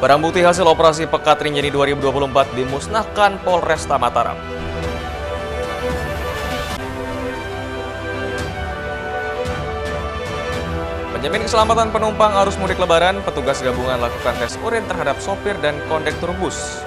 Barang bukti hasil operasi Pekat Rinjani 2024 dimusnahkan Polresta Mataram. Menjamin keselamatan penumpang arus mudik Lebaran, petugas gabungan lakukan tes urin terhadap sopir dan kondektur bus.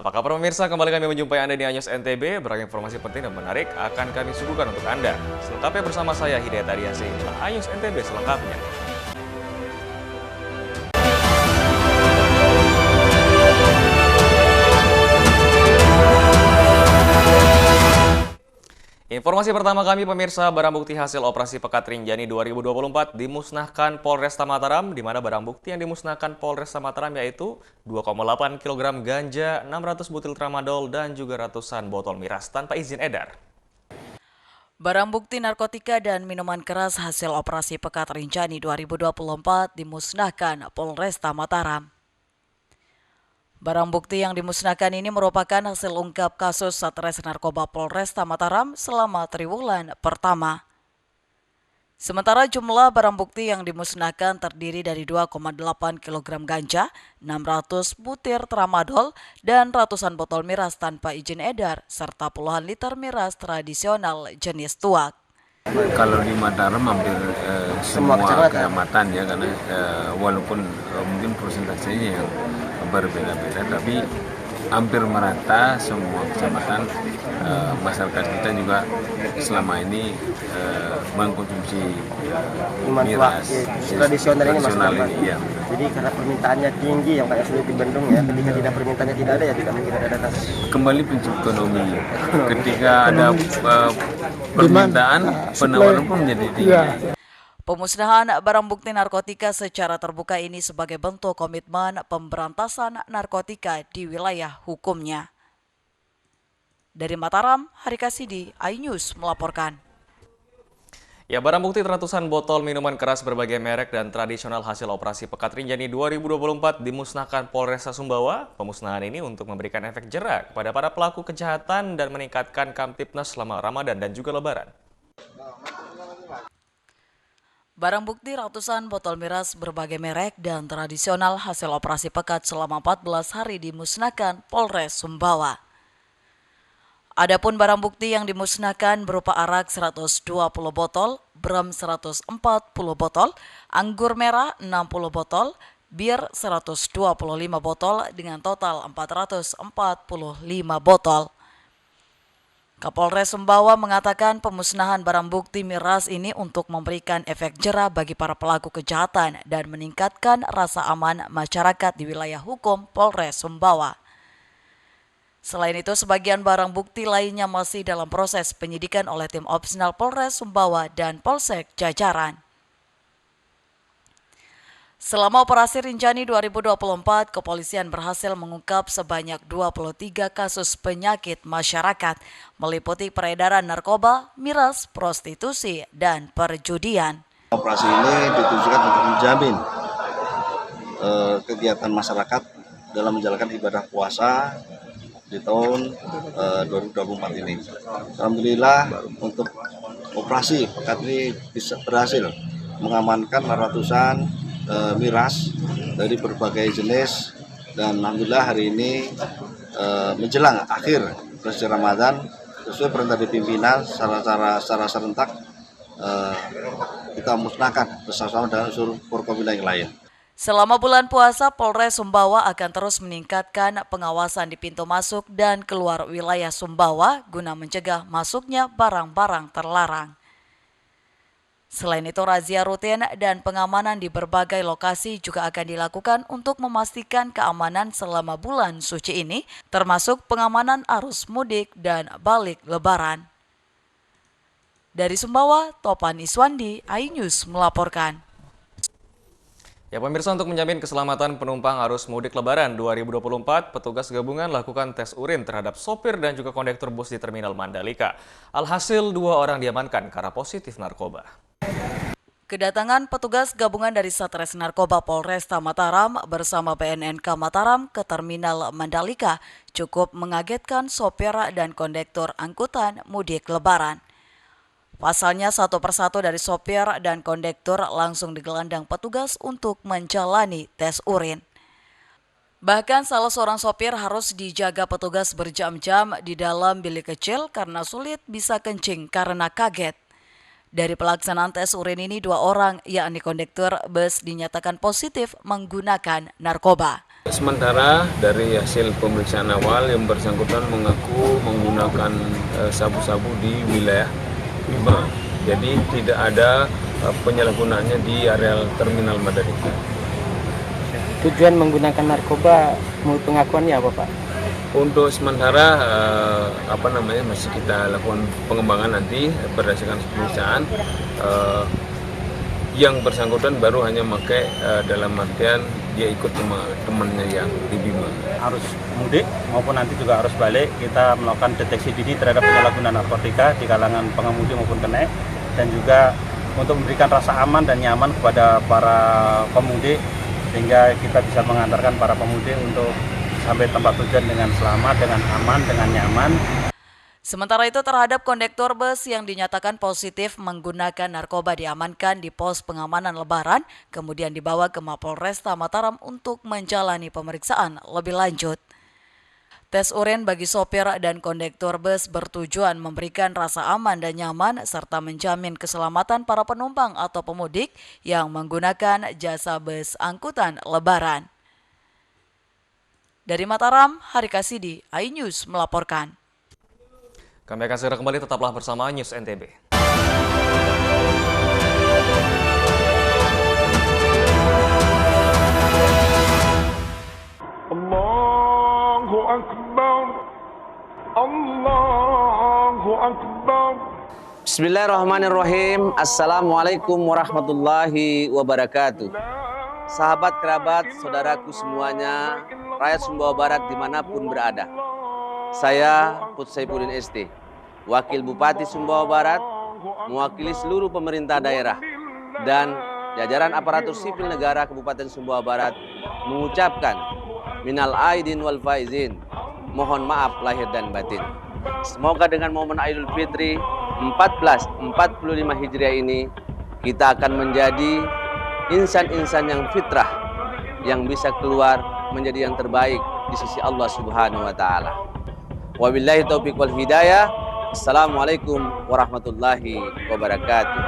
Apa kabar pemirsa? Kembali kami menjumpai Anda di Anyus NTB. Beragam informasi penting dan menarik akan kami suguhkan untuk Anda. Selengkapnya bersama saya Hidayat Ariasi. Anyus NTB selengkapnya. Informasi pertama kami pemirsa, barang bukti hasil operasi Pekat Rinjani 2024 dimusnahkan Polresta Mataram, di mana barang bukti yang dimusnahkan Polresta Mataram yaitu 2,8 kg ganja, 600 butir tramadol, dan juga ratusan botol miras tanpa izin edar. Barang bukti narkotika dan minuman keras hasil operasi Pekat Rinjani 2024 dimusnahkan Polresta Mataram. Barang bukti yang dimusnahkan ini merupakan hasil ungkap kasus Satres Narkoba Polresta Mataram selama triwulan pertama. Sementara jumlah barang bukti yang dimusnahkan terdiri dari 2,8 kg ganja, 600 butir tramadol, dan ratusan botol miras tanpa izin edar, serta puluhan liter miras tradisional jenis tuak. Kalau di Mataram hampir semua kecamatan ya, karena walaupun mungkin persentasenya yang berbeda-beda, tapi hampir merata semua kecamatan masyarakat kita juga selama ini mengkonsumsi miras tradisional ini. Ya. Jadi karena permintaannya tinggi yang kayak sulit di Bandung ya, ketika tidak permintaannya tidak ada ya tidak mungkin ada datang. Kembali prinsip ekonomi, ketika ada permintaan, penawaran pun menjadi tinggi. Pemusnahan barang bukti narkotika secara terbuka ini sebagai bentuk komitmen pemberantasan narkotika di wilayah hukumnya. Dari Mataram, Hari Kasidi, iNews melaporkan. Ya, barang bukti ratusan botol minuman keras berbagai merek dan tradisional hasil operasi Pekat Rinjani 2024 dimusnahkan Polresta Sumbawa. Pemusnahan ini untuk memberikan efek jera kepada para pelaku kejahatan dan meningkatkan Kamtibnas selama Ramadan dan juga Lebaran. Barang bukti ratusan botol miras berbagai merek dan tradisional hasil operasi Pekat selama 14 hari dimusnahkan Polres Sumbawa. Adapun barang bukti yang dimusnahkan berupa arak 120 botol, brem 140 botol, anggur merah 60 botol, bir 125 botol dengan total 445 botol. Kapolres Sumbawa mengatakan pemusnahan barang bukti miras ini untuk memberikan efek jera bagi para pelaku kejahatan dan meningkatkan rasa aman masyarakat di wilayah hukum Polres Sumbawa. Selain itu, sebagian barang bukti lainnya masih dalam proses penyidikan oleh tim opsional Polres Sumbawa dan Polsek jajaran. Selama operasi Rinjani 2024, kepolisian berhasil mengungkap sebanyak 23 kasus penyakit masyarakat, meliputi peredaran narkoba, miras, prostitusi, dan perjudian. Operasi ini ditujukan untuk menjamin kegiatan masyarakat dalam menjalankan ibadah puasa di tahun 2024 ini. Alhamdulillah untuk operasi Pekat ini bisa berhasil mengamankan ratusan miras dari berbagai jenis, dan alhamdulillah hari ini menjelang akhir bulan Ramadan sesuai perintah dari pimpinan secara serentak kita musnahkan bersama-sama dengan unsur Forkopimda yang lain. Selama bulan puasa, Polres Sumbawa akan terus meningkatkan pengawasan di pintu masuk dan keluar wilayah Sumbawa guna mencegah masuknya barang-barang terlarang. Selain itu, razia rutin dan pengamanan di berbagai lokasi juga akan dilakukan untuk memastikan keamanan selama bulan suci ini, termasuk pengamanan arus mudik dan balik Lebaran. Dari Sumbawa, Topan Iswandi, iNews melaporkan. Ya pemirsa, untuk menjamin keselamatan penumpang arus mudik Lebaran 2024, petugas gabungan lakukan tes urin terhadap sopir dan juga kondektur bus di Terminal Mandalika. Alhasil 2 orang diamankan karena positif narkoba. Kedatangan petugas gabungan dari Satres Narkoba Polresta Mataram bersama BNNK Mataram ke Terminal Mandalika cukup mengagetkan sopir dan kondektur angkutan mudik Lebaran. Pasalnya satu persatu dari sopir dan kondektur langsung digelandang petugas untuk menjalani tes urin. Bahkan salah seorang sopir harus dijaga petugas berjam-jam di dalam bilik kecil karena sulit bisa kencing karena kaget. Dari pelaksanaan tes urin ini 2 orang, yakni kondektur bus dinyatakan positif menggunakan narkoba. Sementara dari hasil pemeriksaan awal yang bersangkutan mengaku menggunakan sabu-sabu di wilayah Bima. Jadi tidak ada penyalahgunaannya di areal Terminal Mandalika. Tujuan menggunakan narkoba, menurut pengakuannya apa Pak? Untuk sementara masih kita lakukan pengembangan nanti berdasarkan pemeriksaan. Yang bersangkutan baru hanya memakai dalam artian dia ikut temannya yang di Bima. Arus mudik maupun nanti juga arus balik kita melakukan deteksi dini terhadap penyalahgunaan narkotika di kalangan pengemudi maupun kenek, dan juga untuk memberikan rasa aman dan nyaman kepada para pemudik sehingga kita bisa mengantarkan para pemudik untuk sampai tempat tujuan dengan selamat, dengan aman, dengan nyaman. Sementara itu terhadap kondektur bus yang dinyatakan positif menggunakan narkoba diamankan di pos pengamanan Lebaran, kemudian dibawa ke Mapolresta Mataram untuk menjalani pemeriksaan lebih lanjut. Tes urin bagi sopir dan kondektur bus bertujuan memberikan rasa aman dan nyaman serta menjamin keselamatan para penumpang atau pemudik yang menggunakan jasa bus angkutan Lebaran. Dari Mataram, Hari Kasidi, iNews melaporkan. Kami akan segera kembali, tetaplah bersama News NTB. Allahu Akbar, Allahu Akbar. Bismillahirrahmanirrahim. Assalamualaikum warahmatullahi wabarakatuh. Sahabat, kerabat, saudaraku semuanya, rakyat Sumbawa Barat dimanapun berada. Saya Put Saifuddin ST, Wakil Bupati Sumbawa Barat, mewakili seluruh pemerintah daerah dan jajaran aparatur sipil negara Kabupaten Sumbawa Barat mengucapkan minal aidin wal faizin, mohon maaf lahir dan batin. Semoga dengan momen Idul Fitri 1445 Hijriah ini kita akan menjadi insan-insan yang fitrah, yang bisa keluar menjadi yang terbaik di sisi Allah Subhanahu wa taala. Wabillahi taufiq wal hidayah. Assalamualaikum warahmatullahi wabarakatuh.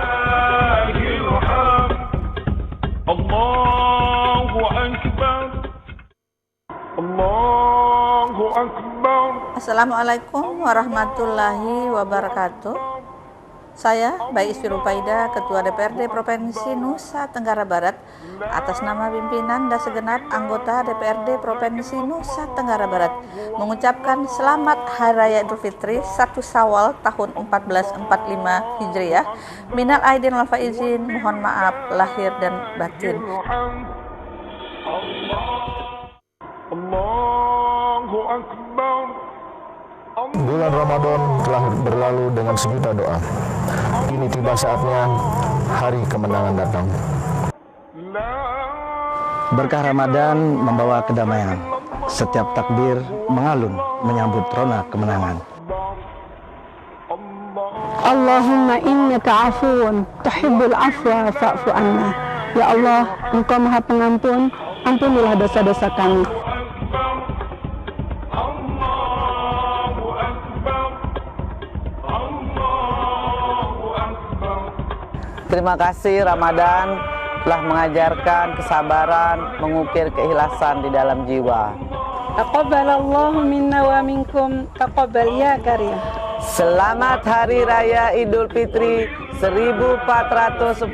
Allahu Akbar, Allahu Akbar. Assalamualaikum warahmatullahi wabarakatuh. Saya, Baik Isfi Rupaida, Ketua DPRD Provinsi Nusa Tenggara Barat, atas nama pimpinan dan segenap anggota DPRD Provinsi Nusa Tenggara Barat, mengucapkan selamat Hari Raya Idul Fitri 1 Syawal tahun 1445 Hijriah. Minal aidin wal faizin, mohon maaf lahir dan batin. Allahu Akbar. Bulan Ramadan telah berlalu dengan sejuta doa. Kini tiba saatnya hari kemenangan datang. Berkah Ramadan membawa kedamaian. Setiap takbir mengalun menyambut rona kemenangan. Allahumma innaka afuun tuhibbul afwa fa'fu anna. Ya Allah, Engkau Maha Pengampun, ampunilah dosa-dosa kami. Terima kasih Ramadan telah mengajarkan kesabaran, mengukir keikhlasan di dalam jiwa. Taqabbalallahu minna wa minkum, taqabbal ya karim. Selamat Hari Raya Idul Fitri 1445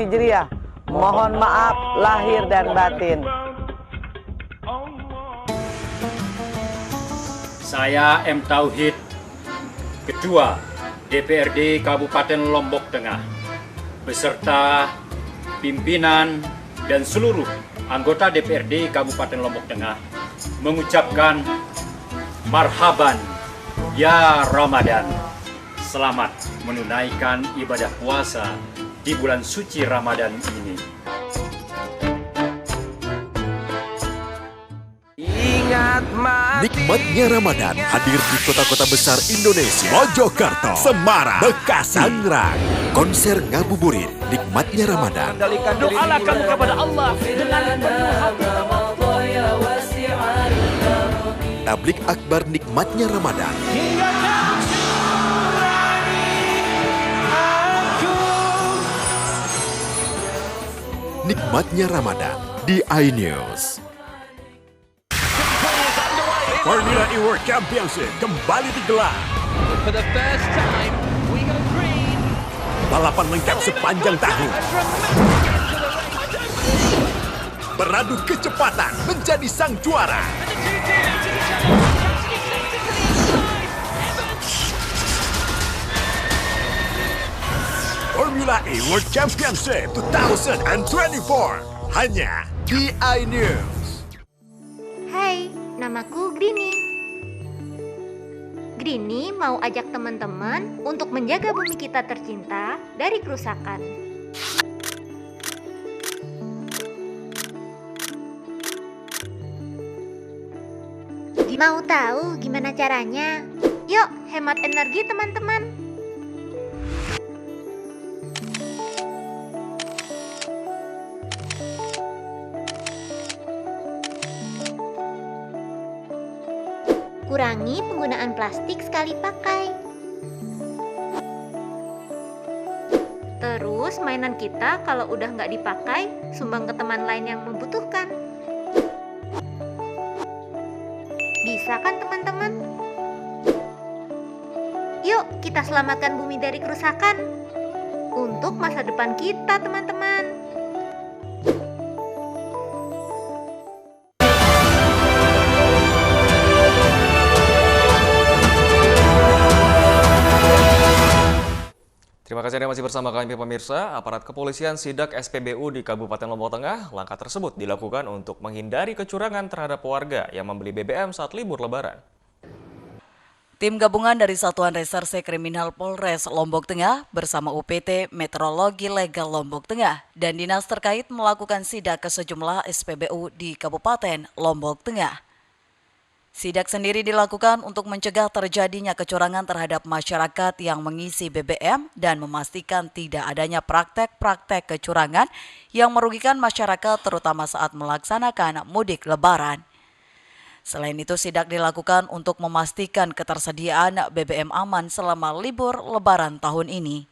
Hijriah. Mohon maaf lahir dan batin. Saya M. Tauhid, Ketua DPRD Kabupaten Lombok Tengah, beserta pimpinan dan seluruh anggota DPRD Kabupaten Lombok Tengah mengucapkan marhaban ya Ramadan. Selamat menunaikan ibadah puasa di bulan suci Ramadan ini. Nikmatnya Ramadan hadir di kota-kota besar Indonesia. Mojokerto, Semarang, Bekasi, Tangerang. Konser ngabuburit Nikmatnya Ramadan. Doalah kamu kepada Allah dengan penuh hati. Tablik akbar Nikmatnya Ramadan. Nikmatnya Ramadan di iNews. Formula E World Championship kembali digelar. For the first time, we go green. Balapan lengkap sepanjang tahun. Beradu kecepatan menjadi sang juara. Formula E World Championship 2024 hanya di iNews. Hai, namaku Grini. Grini mau ajak teman-teman untuk menjaga bumi kita tercinta dari kerusakan. Mau tahu gimana caranya? Yuk, hemat energi teman-teman. Kurangi penggunaan plastik sekali pakai. Terus mainan kita kalau udah nggak dipakai, sumbang ke teman lain yang membutuhkan. Bisa kan teman-teman? Yuk kita selamatkan bumi dari kerusakan untuk masa depan kita teman-teman. Terima kasih Anda masih bersama kami pemirsa. Aparat kepolisian sidak SPBU di Kabupaten Lombok Tengah, langkah tersebut dilakukan untuk menghindari kecurangan terhadap warga yang membeli BBM saat libur Lebaran. Tim gabungan dari Satuan Reserse Kriminal Polres Lombok Tengah bersama UPT Meteorologi Legal Lombok Tengah dan dinas terkait melakukan sidak ke sejumlah SPBU di Kabupaten Lombok Tengah. Sidak sendiri dilakukan untuk mencegah terjadinya kecurangan terhadap masyarakat yang mengisi BBM dan memastikan tidak adanya praktek-praktek kecurangan yang merugikan masyarakat terutama saat melaksanakan mudik Lebaran. Selain itu, sidak dilakukan untuk memastikan ketersediaan BBM aman selama libur Lebaran tahun ini.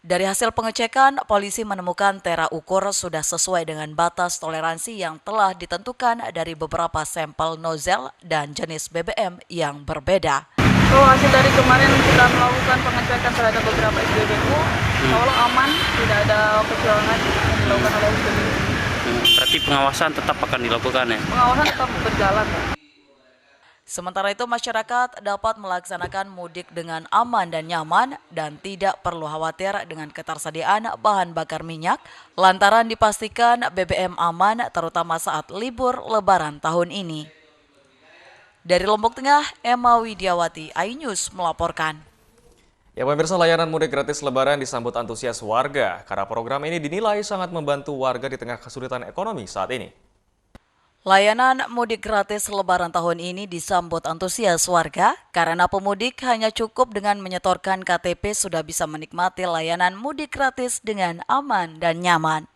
Dari hasil pengecekan, polisi menemukan tera ukur sudah sesuai dengan batas toleransi yang telah ditentukan dari beberapa sampel nozzle dan jenis BBM yang berbeda. Hasil dari kemarin kita melakukan pengecekan terhadap beberapa SPBU, Allah aman, tidak ada kecurangan yang dilakukan oleh SPBU. Berarti pengawasan tetap akan dilakukan ya? Pengawasan tetap berjalan. Sementara itu masyarakat dapat melaksanakan mudik dengan aman dan nyaman dan tidak perlu khawatir dengan ketersediaan bahan bakar minyak lantaran dipastikan BBM aman terutama saat libur Lebaran tahun ini. Dari Lombok Tengah, Emma Widiawati, iNews melaporkan. Ya pemirsa, layanan mudik gratis Lebaran disambut antusias warga karena program ini dinilai sangat membantu warga di tengah kesulitan ekonomi saat ini. Layanan mudik gratis Lebaran tahun ini disambut antusias warga karena pemudik hanya cukup dengan menyetorkan KTP sudah bisa menikmati layanan mudik gratis dengan aman dan nyaman.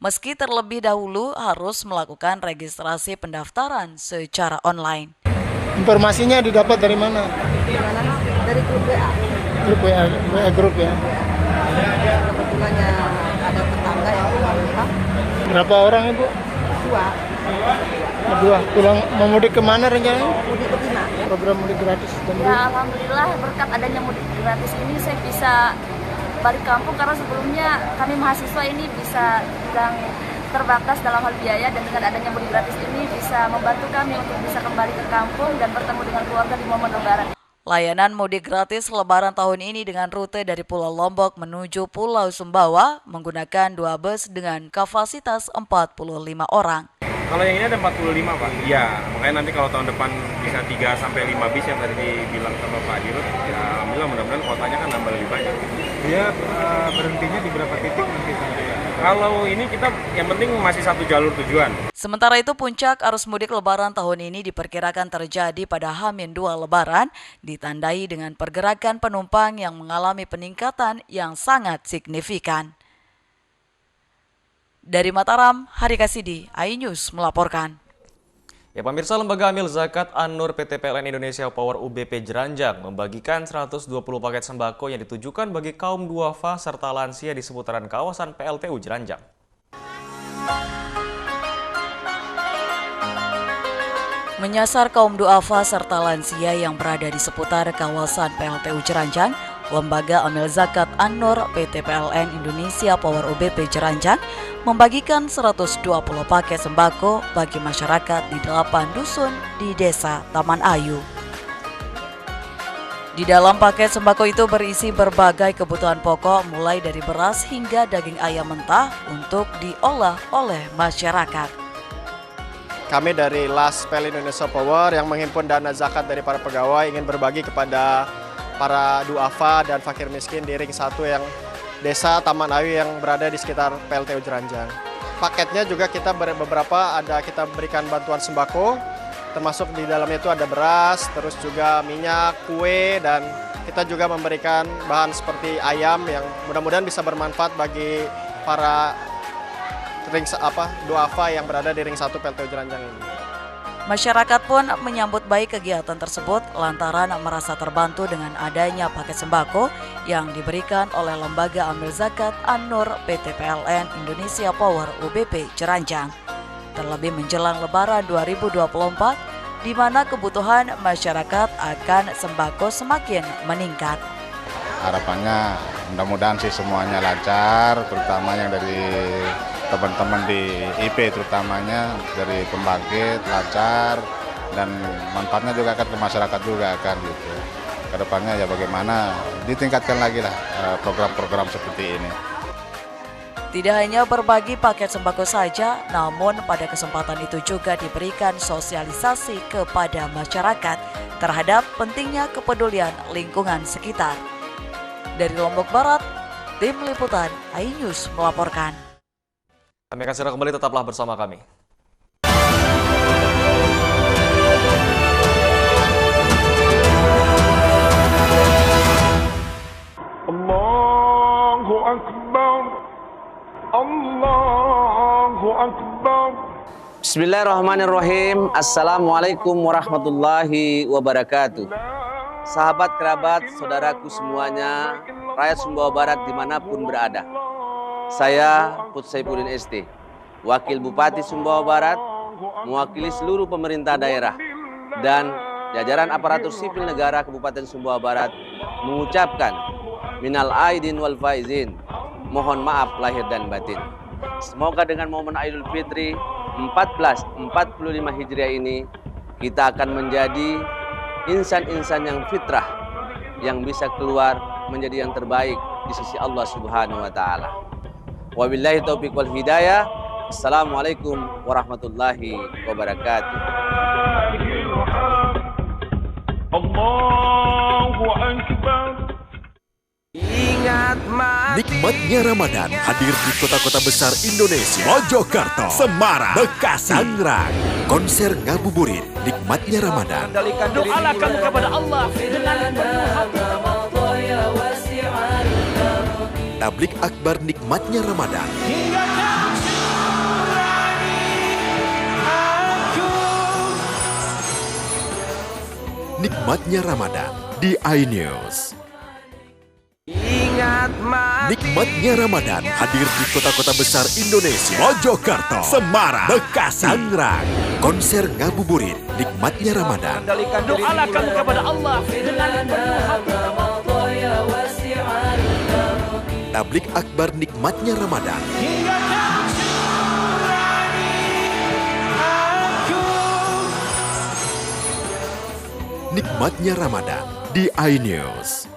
Meski terlebih dahulu harus melakukan registrasi pendaftaran secara online. Informasinya didapat dari mana? Dari grup WA. Grup WA grup ya. Kebetulannya ada tetangga yang pulang. Berapa orang Ibu? Dua. Pulang memudik kemana rencananya? Mudik ke Bima. Program mudik gratis. Ya alhamdulillah berkat adanya mudik gratis ini saya bisa balik kampung karena sebelumnya kami mahasiswa ini bisa bilang terbatas dalam hal biaya dan dengan adanya mudik gratis ini bisa membantu kami untuk bisa kembali ke kampung dan bertemu dengan keluarga di momen Lebaran. Layanan mudik gratis Lebaran tahun ini dengan rute dari Pulau Lombok menuju Pulau Sumbawa menggunakan 2 bus dengan kapasitas 45 orang. Kalau yang ini ada 45 Pak. Iya, makanya nanti kalau tahun depan bisa 3-5 bis yang tadi dibilang sama Pak Dirut, ya alhamdulillah mudah-mudahan kuotanya kan nambah lebih banyak. Dia berhentinya di berapa titik nanti? Kalau ini kita yang penting masih satu jalur tujuan. Sementara itu puncak arus mudik lebaran tahun ini diperkirakan terjadi pada H-2 lebaran, ditandai dengan pergerakan penumpang yang mengalami peningkatan yang sangat signifikan. Dari Mataram, Hari Kasidi, iNews melaporkan. Ya pemirsa, Lembaga Amil Zakat An-Nur PT PLN Indonesia Power UBP Jeranjang membagikan 120 paket sembako yang ditujukan bagi kaum duafa serta lansia di seputaran kawasan PLTU Jeranjang. Menyasar kaum duafa serta lansia yang berada di seputar kawasan PLTU Jeranjang, Lembaga Amil Zakat An-Nur PT PLN Indonesia Power UBP Jeranjang membagikan 120 paket sembako bagi masyarakat di 8 dusun di Desa Taman Ayu. Di dalam paket sembako itu berisi berbagai kebutuhan pokok mulai dari beras hingga daging ayam mentah untuk diolah oleh masyarakat. Kami dari LAS PLN Indonesia Power yang menghimpun dana zakat dari para pegawai ingin berbagi kepada para duafa dan fakir miskin di ring 1 yang Desa Taman Ayu yang berada di sekitar PLTU Jeranjang. Paketnya juga kita beberapa kita berikan bantuan sembako, termasuk di dalamnya itu ada beras, terus juga minyak, kue, dan kita juga memberikan bahan seperti ayam yang mudah-mudahan bisa bermanfaat bagi para duafa yang berada di ring 1 PLTU Jeranjang ini. Masyarakat pun menyambut baik kegiatan tersebut lantaran merasa terbantu dengan adanya paket sembako yang diberikan oleh Lembaga Amil Zakat An-Nur PT PLN Indonesia Power UBP Jeranjang. Terlebih menjelang Lebaran 2024, di mana kebutuhan masyarakat akan sembako semakin meningkat. Harapannya mudah-mudahan sih semuanya lancar, terutama yang dari teman-teman di IP terutamanya dari pembangkit lancar dan manfaatnya juga akan ke masyarakat juga kan gitu. Kedepannya ya bagaimana ditingkatkan lagi lah program-program seperti ini. Tidak hanya berbagi paket sembako saja, namun pada kesempatan itu juga diberikan sosialisasi kepada masyarakat terhadap pentingnya kepedulian lingkungan sekitar. Dari Lombok Barat, Tim Liputan iNews melaporkan. Kami akan segera kembali, tetaplah bersama kami. Allahu Akbar, Allahu Akbar. Bismillahirrahmanirrahim. Assalamualaikum warahmatullahi wabarakatuh. Sahabat, kerabat, saudaraku semuanya, rakyat Sumbawa Barat dimanapun berada. Saya Put Saifuddin ST, Wakil Bupati Sumbawa Barat, mewakili seluruh pemerintah daerah dan jajaran aparatur sipil negara Kabupaten Sumbawa Barat mengucapkan minal aidin wal faizin, mohon maaf lahir dan batin. Semoga dengan momen Idul Fitri 1445 Hijriah ini kita akan menjadi insan-insan yang fitrah, yang bisa keluar menjadi yang terbaik di sisi Allah Subhanahu wa taala. Wabillahi taufiq wal hidayah. Assalamualaikum warahmatullahi wabarakatuh. Allahu Akbar. Nikmatnya Ramadan hadir di kota-kota besar Indonesia. Mojokerto, Semarang, Bekasi, Tangerang. Konser ngabuburit Nikmatnya Ramadan. Doalah kamu kepada Allah dengan penuh hati. Tablik akbar Nikmatnya Ramadan. Nikmatnya Ramadan di iNews. Nikmatnya Ramadan hadir di kota-kota besar Indonesia. Mojokerto, Semarang, Bekasi, Tangerang. Konser ngabuburit Nikmatnya Ramadan. Doalah kamu kepada Allah dengan penuh hati. Tablik akbar Nikmatnya Ramadan. Nikmatnya Ramadan di iNews.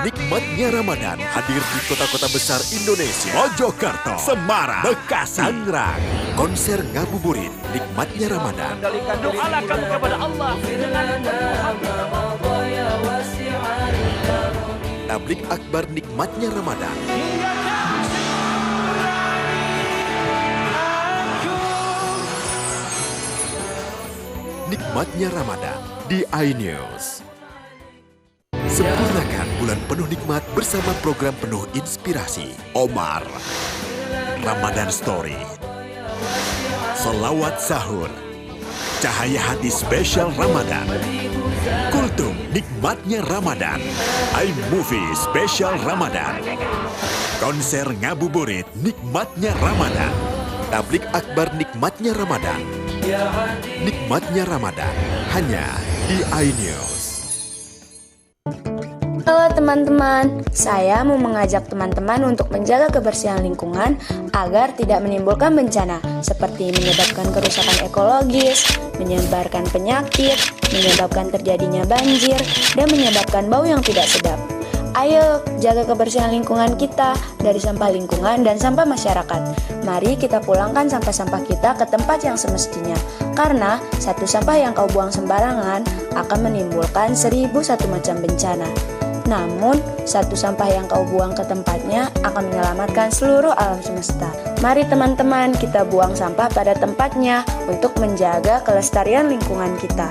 Nikmatnya Ramadan hadir di kota-kota besar Indonesia. Mojokerto, Semarang, Bekasi, Tangerang. Konser ngabuburit Nikmatnya Ramadan. Doalah kamu kepada Allah dengan Tablik akbar Nikmatnya Ramadan. Nikmatnya Ramadan di iNews. Sempurnakan bulan penuh nikmat bersama program penuh inspirasi. Omar, Ramadan Story, Selawat Sahur, Cahaya Hati Spesial Ramadan, Kultum Nikmatnya Ramadan, iMovie Spesial Ramadan, Konser Ngabuburit Nikmatnya Ramadan, Tablik Akbar Nikmatnya Ramadan. Nikmatnya Ramadan hanya di iNews. Halo teman-teman, saya mau mengajak teman-teman untuk menjaga kebersihan lingkungan agar tidak menimbulkan bencana seperti menyebabkan kerusakan ekologis, menyebarkan penyakit, menyebabkan terjadinya banjir, dan menyebabkan bau yang tidak sedap. Ayo jaga kebersihan lingkungan kita dari sampah lingkungan dan sampah masyarakat. Mari kita pulangkan sampah-sampah kita ke tempat yang semestinya. Karena satu sampah yang kau buang sembarangan akan menimbulkan 1001 macam bencana. Namun, satu sampah yang kau buang ke tempatnya akan menyelamatkan seluruh alam semesta. Mari teman-teman kita buang sampah pada tempatnya untuk menjaga kelestarian lingkungan kita.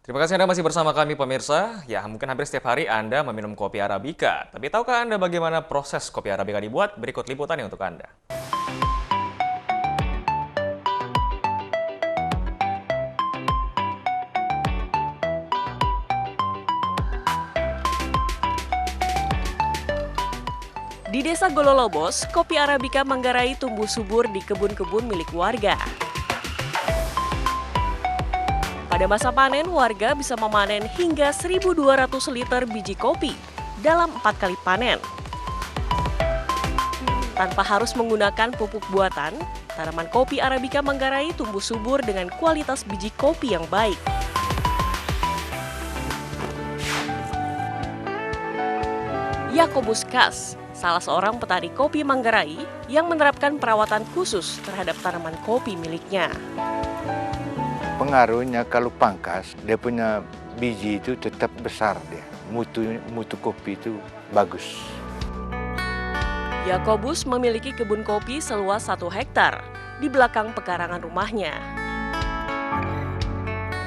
Terima kasih Anda masih bersama kami pemirsa. Ya, mungkin hampir setiap hari Anda meminum kopi Arabica. Tapi tahukah Anda bagaimana proses kopi Arabica dibuat? Berikut liputannya untuk Anda. Di Desa Gololobos, kopi Arabica Manggarai tumbuh subur di kebun-kebun milik warga. Pada masa panen, warga bisa memanen hingga 1.200 liter biji kopi dalam 4 kali panen. Tanpa harus menggunakan pupuk buatan, tanaman kopi Arabica Manggarai tumbuh subur dengan kualitas biji kopi yang baik. Yakobus Kas, salah seorang petani kopi Manggarai yang menerapkan perawatan khusus terhadap tanaman kopi miliknya. Pengaruhnya kalau pangkas, dia punya biji itu tetap besar dia. Mutu kopi itu bagus. Yakobus memiliki kebun kopi seluas 1 hektar di belakang pekarangan rumahnya.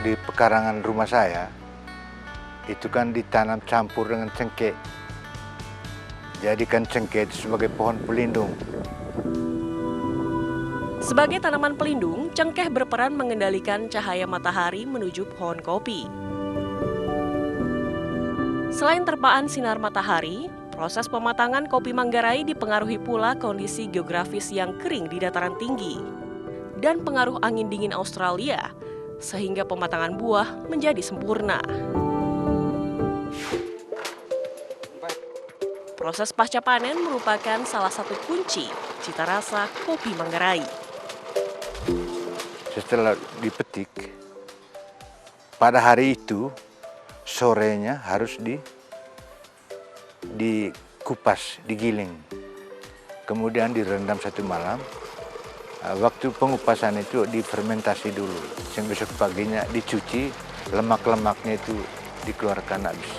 Di pekarangan rumah saya, itu kan ditanam campur dengan cengkeh. Jadikan cengkeh itu sebagai pohon pelindung. Sebagai tanaman pelindung, cengkeh berperan mengendalikan cahaya matahari menuju pohon kopi. Selain terpaan sinar matahari, proses pematangan kopi Manggarai dipengaruhi pula kondisi geografis yang kering di dataran tinggi dan pengaruh angin dingin Australia, sehingga pematangan buah menjadi sempurna. Proses pasca panen merupakan salah satu kunci cita rasa kopi Manggarai. Setelah dipetik, pada hari itu sorenya harus dikupas, digiling. Kemudian direndam 1 malam. Waktu pengupasan itu difermentasi dulu. Besok paginya dicuci, lemak-lemaknya itu dikeluarkan habis.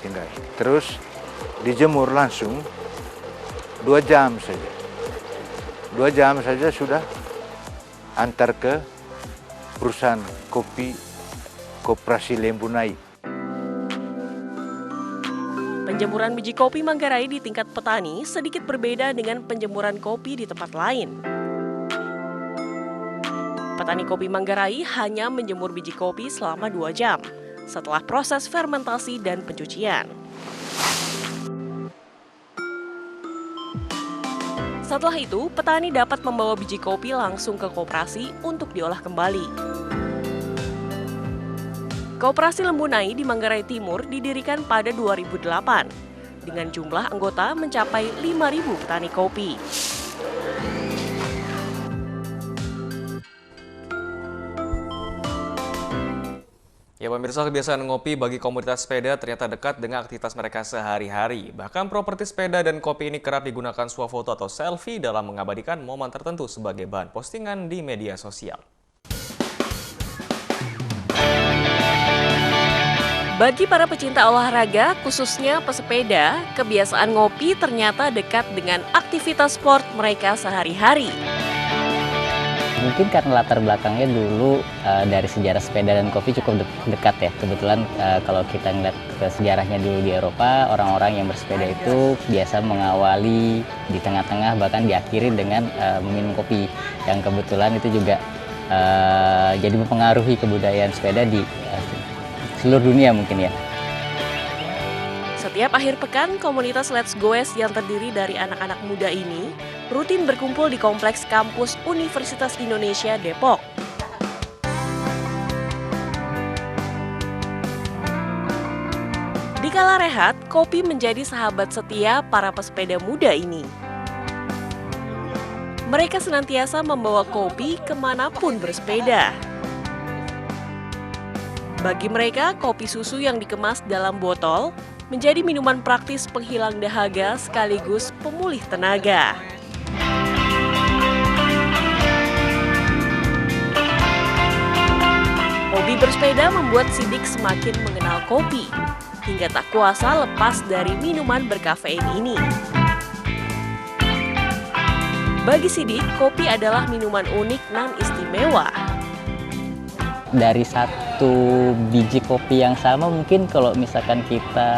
Sehingga terus dijemur langsung 2 jam saja. 2 jam saja sudah antar ke perusahaan kopi Koperasi Lembunai. Penjemuran biji kopi Manggarai di tingkat petani sedikit berbeda dengan penjemuran kopi di tempat lain. Petani kopi Manggarai hanya menjemur biji kopi selama 2 jam setelah proses fermentasi dan pencucian. Setelah itu, petani dapat membawa biji kopi langsung ke koperasi untuk diolah kembali. Koperasi Lembunai di Manggarai Timur didirikan pada 2008 dengan jumlah anggota mencapai 5.000 petani kopi. Ya pemirsa, kebiasaan ngopi bagi komunitas sepeda ternyata dekat dengan aktivitas mereka sehari-hari. Bahkan properti sepeda dan kopi ini kerap digunakan swafoto atau selfie dalam mengabadikan momen tertentu sebagai bahan postingan di media sosial. Bagi para pecinta olahraga, khususnya pesepeda, kebiasaan ngopi ternyata dekat dengan aktivitas sport mereka sehari-hari. Mungkin karena latar belakangnya dulu dari sejarah sepeda dan kopi cukup dekat ya. Kebetulan kalau kita ngeliat ke sejarahnya dulu di Eropa, orang-orang yang bersepeda itu biasa mengawali di tengah-tengah bahkan diakhiri dengan meminum kopi. Yang kebetulan itu juga jadi mempengaruhi kebudayaan sepeda di seluruh dunia mungkin ya. Setiap akhir pekan, komunitas Let's Goes yang terdiri dari anak-anak muda ini rutin berkumpul di kompleks kampus Universitas Indonesia Depok. Di kala rehat, kopi menjadi sahabat setia para pesepeda muda ini. Mereka senantiasa membawa kopi kemanapun bersepeda. Bagi mereka, kopi susu yang dikemas dalam botol menjadi minuman praktis penghilang dahaga sekaligus pemulih tenaga. Hobi bersepeda membuat Sidik semakin mengenal kopi, hingga tak kuasa lepas dari minuman berkafein ini. Bagi Sidik, kopi adalah minuman unik dan istimewa. Dari satu biji kopi yang sama mungkin kalau misalkan kita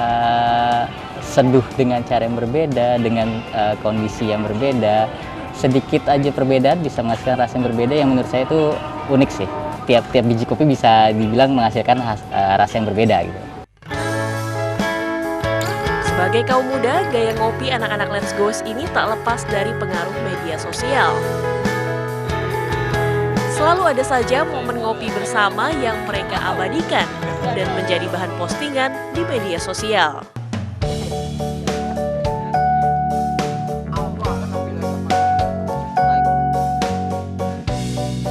seduh dengan cara yang berbeda, dengan kondisi yang berbeda, sedikit aja perbedaan bisa menghasilkan rasa yang berbeda yang menurut saya itu unik sih. Tiap biji kopi bisa dibilang menghasilkan rasa yang berbeda gitu. Sebagai kaum muda, gaya ngopi anak-anak Let's Goes ini tak lepas dari pengaruh media sosial. Selalu ada saja momen ngopi bersama yang mereka abadikan dan menjadi bahan postingan di media sosial.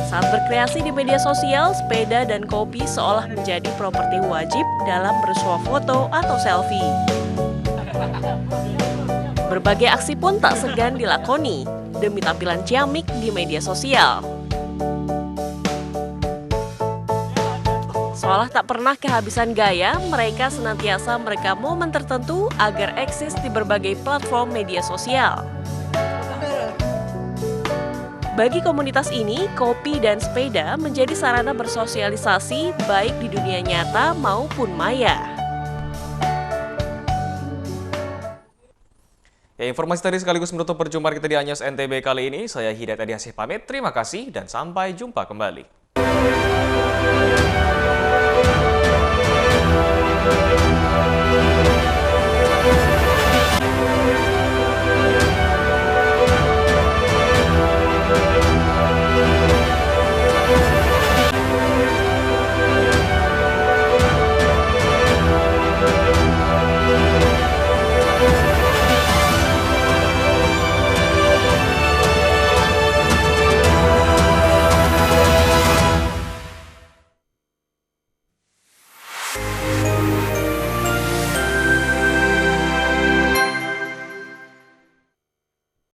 Saat berkreasi di media sosial, sepeda dan kopi seolah menjadi properti wajib dalam bersuah foto atau selfie. Berbagai aksi pun tak segan dilakoni demi tampilan ciamik di media sosial. Seolah tak pernah kehabisan gaya, mereka senantiasa merekam momen tertentu agar eksis di berbagai platform media sosial. Bagi komunitas ini, kopi dan sepeda menjadi sarana bersosialisasi baik di dunia nyata maupun maya. Ya, informasi tadi sekaligus menutup perjumpaan kita di Anyos NTB kali ini. Saya Hidayat Adi Asih pamit, terima kasih dan sampai jumpa kembali.